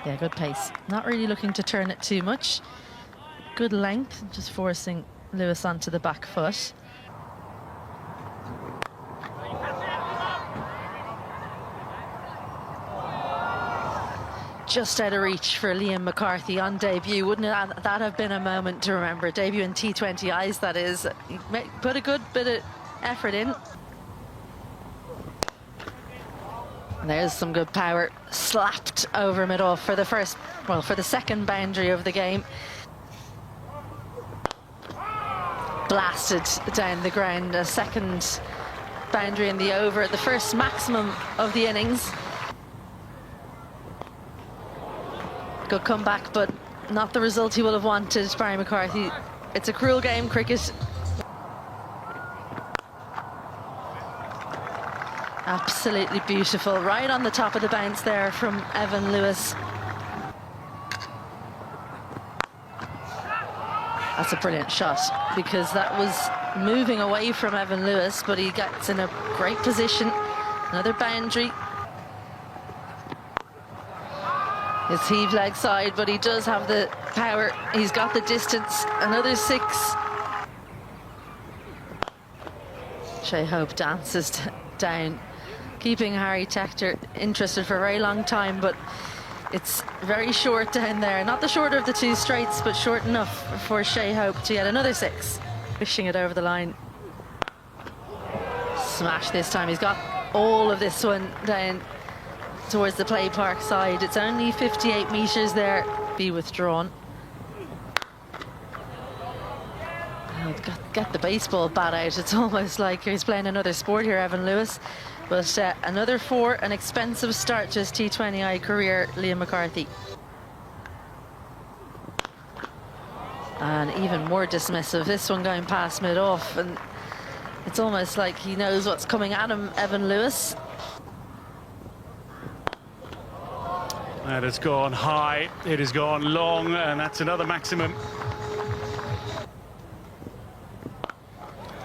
Yeah, good pace. Not really looking to turn it too much. Good length, just forcing Lewis onto the back foot. Just out of reach for Liam McCarthy on debut. Wouldn't that have been a moment to remember? Debut in T20 eyes, that is. Put a good bit of effort in. And there's some good power. Slapped over mid-off for the first, well, for the second boundary of the game. Blasted down the ground. A second boundary in the over. The first maximum of the innings. Good comeback, but not the result he will have wanted, Barry McCarthy. It's a cruel game, cricket. Absolutely beautiful. Right on the top of the bounce there from Evin Lewis. That's a brilliant shot, because that was moving away from Evin Lewis, but he gets in a great position. Another boundary. His heave leg side, but he does have the power. He's got the distance. Another 6. Shai Hope dances down, keeping Adair Tector interested for a very long time, but it's very short down there. Not the shorter of the two straights, but short enough for Shai Hope to get another 6. Fishing it over the line. Smash this time. He's got all of this one down towards the play park side. It's only 58 metres there. Be withdrawn. Oh, get the baseball bat out. It's almost like he's playing another sport here, Evin Lewis. But another 4, an expensive start to his T20I career, Liam McCarthy. And even more dismissive, this one going past mid-off, and it's almost like he knows what's coming at him, Evin Lewis. That has gone high, it has gone long, and that's another maximum.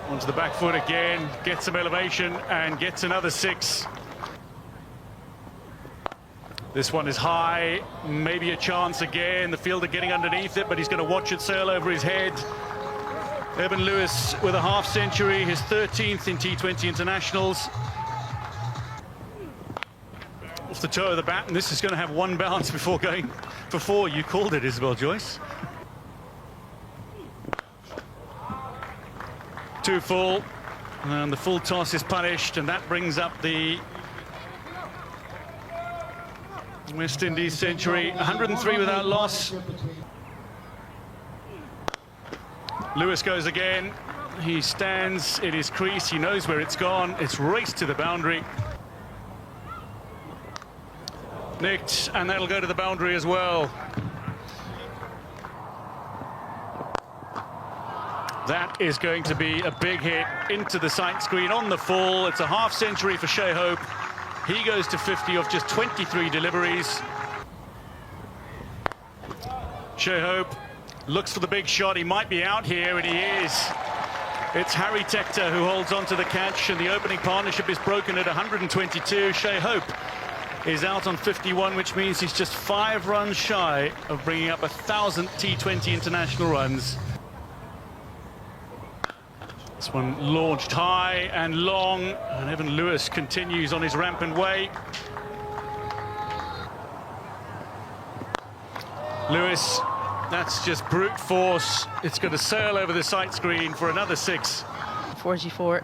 Onto the back foot again, gets some elevation and gets another 6. This one is high, maybe a chance again. The fielder getting underneath it, but he's going to watch it sail over his head. Evin Lewis with a half century, his 13th in T20 internationals. Off the toe of the bat, and this is going to have one bounce before going for 4. You called it, Isabel Joyce. 2 full, and the full toss is punished, and that brings up the West Indies century. 103 without loss. Lewis goes again. He stands in his crease. He knows where it's gone. It's raced to the boundary. Nicked, and that'll go to the boundary as well. That is going to be a big hit into the sight screen on the full. It's a half century for Shai Hope. He goes to 50 off just 23 deliveries. Shai Hope looks for the big shot. He might be out here, and he is. It's Adair Tector who holds on to the catch, and the opening partnership is broken at 122. Shai Hope is out on 51, which means he's just 5 runs shy of bringing up 1,000 T20 international runs. This one launched high and long, and Evin Lewis continues on his rampant way. Lewis, that's just brute force. It's going to sail over the sight screen for another 6. 44.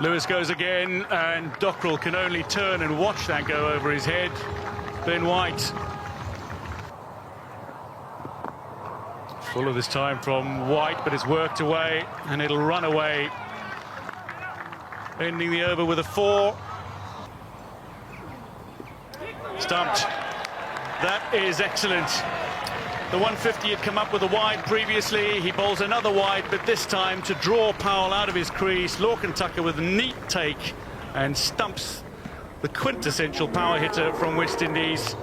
Lewis goes again, and Dockrell can only turn and watch that go over his head. Ben White. Full of this time from White, but it's worked away, and it'll run away. Ending the over with a 4. Stumped. That is excellent. The 150 had come up with a wide previously. He bowls another wide, but this time to draw Powell out of his crease. Lorcan Tucker with a neat take and stumps the quintessential power hitter from West Indies.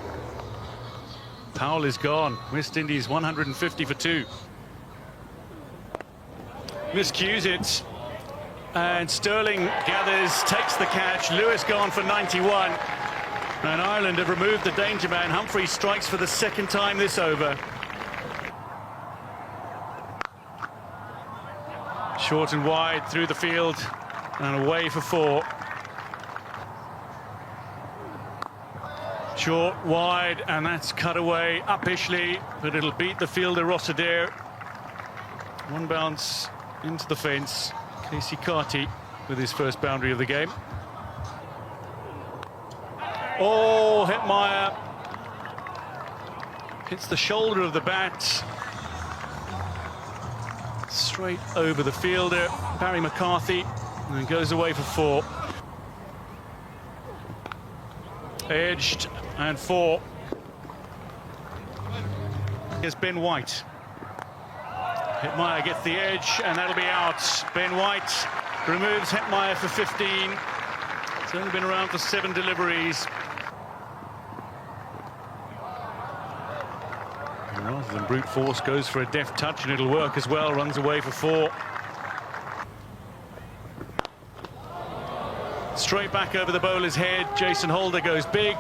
Powell is gone. West Indies 150 for 2. Miscues it, and Sterling gathers, takes the catch. Lewis gone for 91. And Ireland have removed the danger man. Humphreys strikes for the second time this over. Short and wide through the field and away for 4. Short, wide, and that's cut away uppishly, but it'll beat the fielder Adair. One bounce into the fence. Casey Carty with his first boundary of the game. Oh, Hetmeyer hits the shoulder of the bat. Straight over the fielder, Barry McCarthy, and goes away for 4. Edged and 4. Here's Ben White. Hetmeyer gets the edge, and that'll be out. Ben White removes Hetmeyer for 15. It's only been around for 7 deliveries. And rather than brute force, goes for a deft touch, and it'll work as well. Runs away for 4. Straight back over the bowler's head. Jason Holder goes big.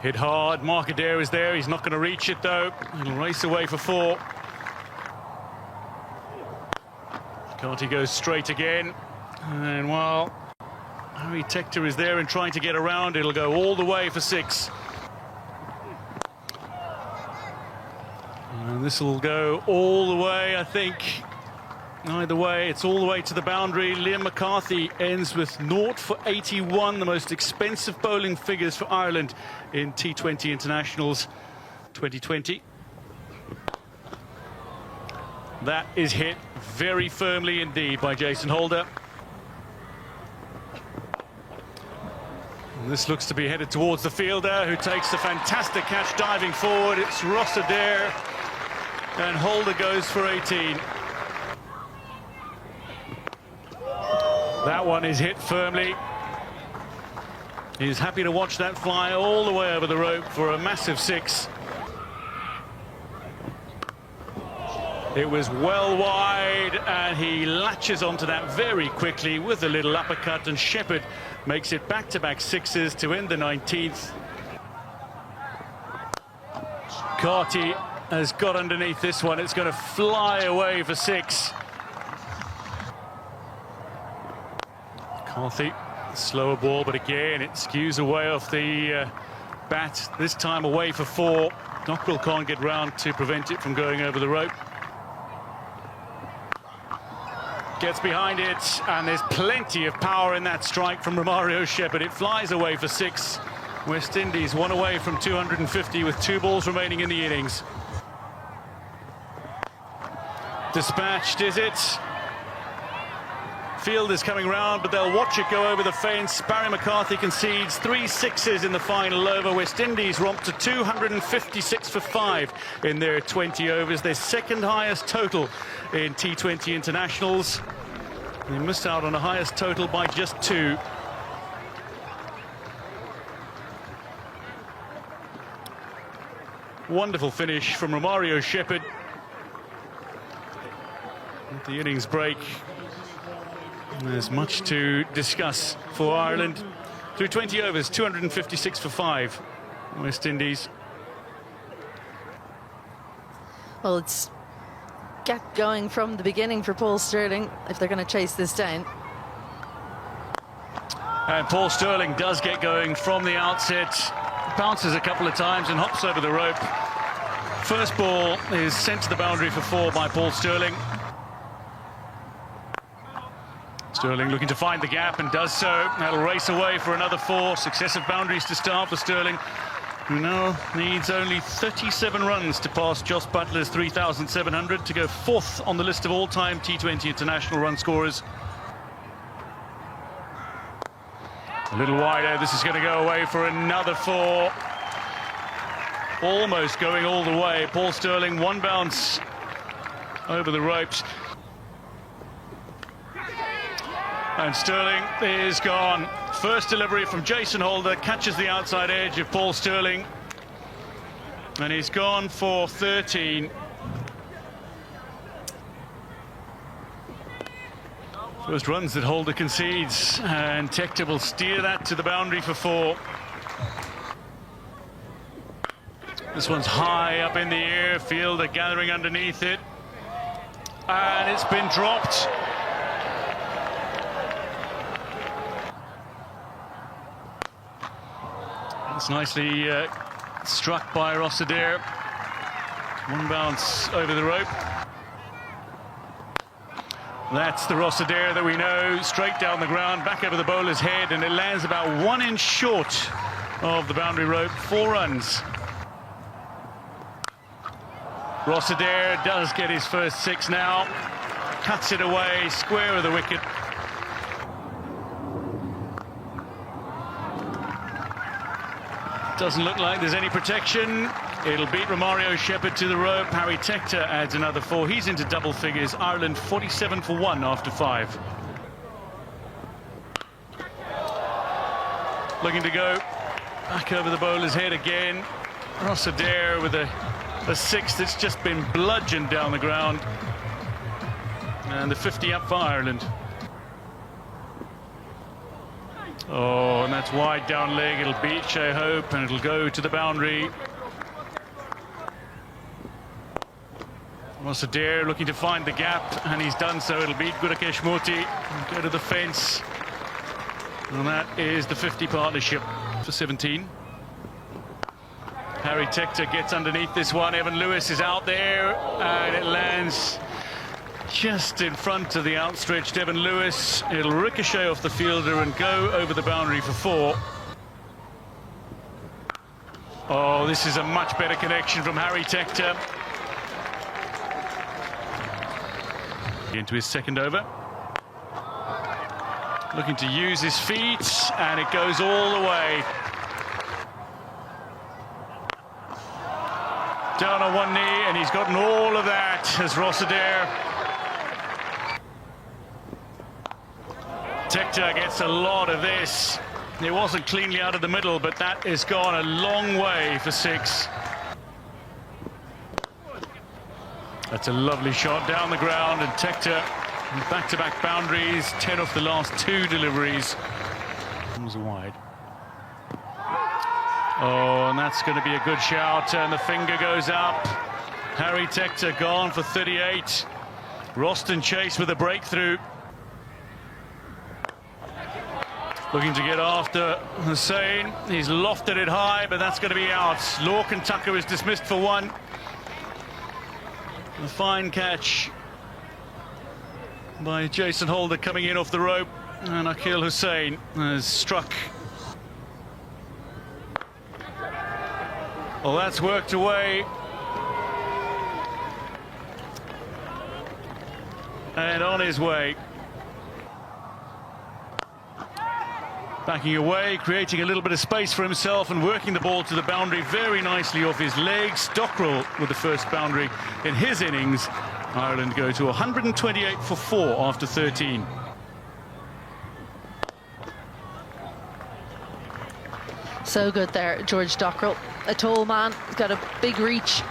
Hit hard. Mark Adair is there. He's not going to reach it, though. He'll race away for 4. Carty goes straight again. And while Adair Tector is there and trying to get around, it'll go all the way for 6. And this will go all the way, I think. Either way, it's all the way to the boundary. Liam McCarthy ends with 0 for 81, the most expensive bowling figures for Ireland in T20 internationals 2020. That is hit very firmly indeed by Jason Holder. And this looks to be headed towards the fielder, who takes the fantastic catch diving forward. It's Adair, and Holder goes for 18. That one is hit firmly. He's happy to watch that fly all the way over the rope for a massive 6. It was well wide, and he latches onto that very quickly with a little uppercut, and Shepherd makes it back-to-back 6s to end the 19th. Carty has got underneath this one. It's going to fly away for 6. Carthy, slower ball, but again it skews away off the bat, this time away for 4. Dockrell can't get round to prevent it from going over the rope. Gets behind it, and there's plenty of power in that strike from Romario Shepherd. It flies away for 6. West Indies 1 away from 250 with 2 balls remaining in the innings. Dispatched, is it? Field is coming round, but they'll watch it go over the fence. Barry McCarthy concedes 3 6s in the final over. West Indies romp to 256 for 5 in their 20 overs, their second highest total in T20 internationals. They missed out on the highest total by just 2. Wonderful finish from Romario Shepherd at the innings break. There's much to discuss for Ireland. Through 20 overs, 256 for 5. West Indies. Well, it's get going from the beginning for Paul Stirling if they're going to chase this down. And Paul Stirling does get going from the outset. Bounces a couple of times and hops over the rope. First ball is sent to the boundary for 4 by Paul Stirling. Stirling looking to find the gap, and does so. That'll race away for another 4. Successive boundaries to start for Stirling, who now needs only 37 runs to pass Jos Buttler's 3,700 to go 4th on the list of all-time T20 international run scorers. A little wider. This is going to go away for another 4. Almost going all the way. Paul Stirling, 1 bounce over the ropes. And Stirling is gone. First delivery from Jason Holder, catches the outside edge of Paul Stirling, and he's gone for 13. First runs that Holder concedes, and Tector will steer that to the boundary for 4. This one's high up in the air, fielder gathering underneath it, and it's been dropped. It's nicely struck by Adair. One bounce over the rope. That's the Adair that we know, straight down the ground, back over the bowler's head, and it lands about 1 inch short of the boundary rope. 4 runs. Adair does get his first 6 now, cuts it away, square of the wicket. Doesn't look like there's any protection. It'll beat Romario Shepherd to the rope. Harry Tector adds another 4. He's into double figures. Ireland 47 for 1 after 5. Looking to go back over the bowler's head again. Adair with a 6 that's just been bludgeoned down the ground. And the 50 up for Ireland. Oh, and that's wide down leg. It'll beat Shai Hope, and it'll go to the boundary. Adair looking to find the gap, and he's done so. It'll beat Gudakesh Moti and go to the fence. And that is the 50 partnership for 17. Harry Tector gets underneath this one. Evin Lewis is out there, and it lands just in front of the outstretched Evin Lewis. It'll ricochet off the fielder and go over the boundary for 4. Oh, this is a much better connection from Harry Tector. Into his second over. Looking to use his feet, and it goes all the way. Down on one knee, and he's gotten all of that as Adair. Tector gets a lot of this. It wasn't cleanly out of the middle, but that has gone a long way for 6. That's a lovely shot down the ground, and Tector back-to-back boundaries, 10 off the last 2 deliveries. Comes wide. Oh, and that's going to be a good shout, and the finger goes up. Harry Tector gone for 38. Roston Chase with a breakthrough. Looking to get after Hosein. He's lofted it high, but that's going to be out. Tucker is dismissed for 1. A fine catch by Jason Holder coming in off the rope, and Akeal Hosein has struck. Well, that's worked away. And on his way. Backing away, creating a little bit of space for himself and working the ball to the boundary very nicely off his legs. Dockrell with the first boundary in his innings. Ireland go to 128 for 4 after 13. So good there, George Dockrell. A tall man, he's got a big reach,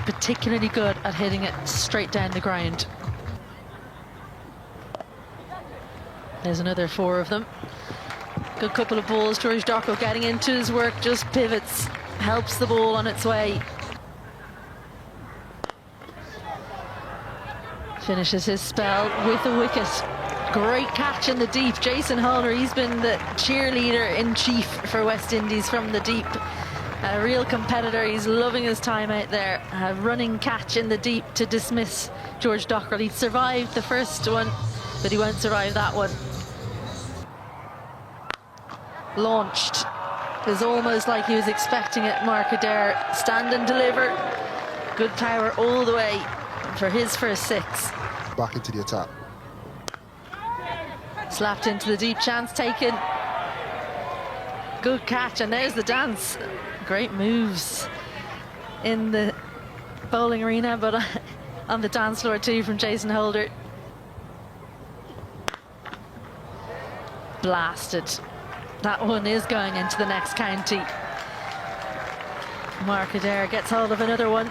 particularly good at hitting it straight down the ground. There's another 4 of them. Good couple of balls. George Dockrell getting into his work, just pivots, helps the ball on its way. Finishes his spell with a wicket. Great catch in the deep. Jason Holder, he's been the cheerleader in chief for West Indies from the deep. A real competitor. He's loving his time out there. A running catch in the deep to dismiss George Dockrell. He survived the first one, but he won't survive that one. Launched. It was almost like he was expecting it. Adair, stand and deliver. Good power all the way for his first 6. Back into the attack. Slapped into the deep, chance taken. Good catch, and there's the dance. Great moves in the bowling arena, but on the dance floor too from Jason Holder. Blasted. That one is going into the next county. Adair gets hold of another one.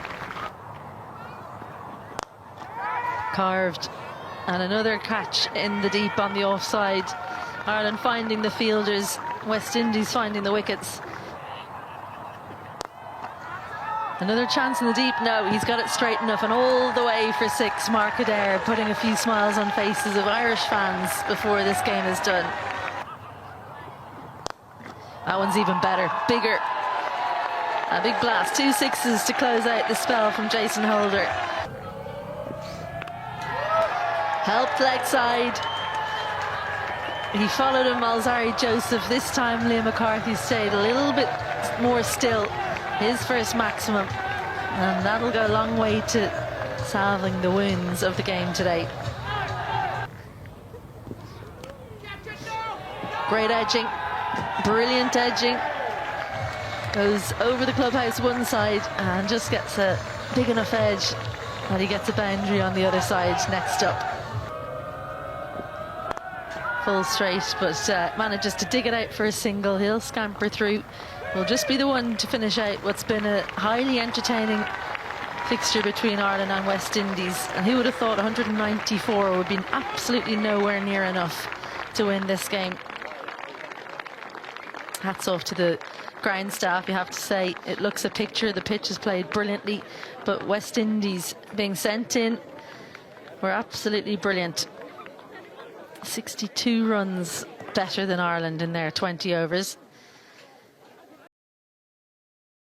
Carved And another catch in the deep on the offside. Ireland finding the fielders, West Indies finding the wickets. Another chance in the deep. No, he's got it straight enough, and all the way for 6. Mark Adair putting a few smiles on faces of Irish fans before this game is done. That one's even better, bigger. A big blast, 2 sixes to close out the spell from Jason Holder. Helped leg side. He followed him, Malzari Joseph. This time Liam McCarthy stayed a little bit more still. His first maximum. And that'll go a long way to salving the wounds of the game today. Great edging. Brilliant edging. Goes over the clubhouse one side and just gets a big enough edge that he gets a boundary on the other side next up. Full straight, but manages to dig it out for a single. He'll scamper through. Will just be the one to finish out what's been a highly entertaining fixture between Ireland and West Indies. And who would have thought 194 would be absolutely nowhere near enough to win this game. Hats off to the ground staff, you have to say. It looks a picture. The pitch is played brilliantly, but West Indies being sent in were absolutely brilliant. 62 runs better than Ireland in their 20 overs.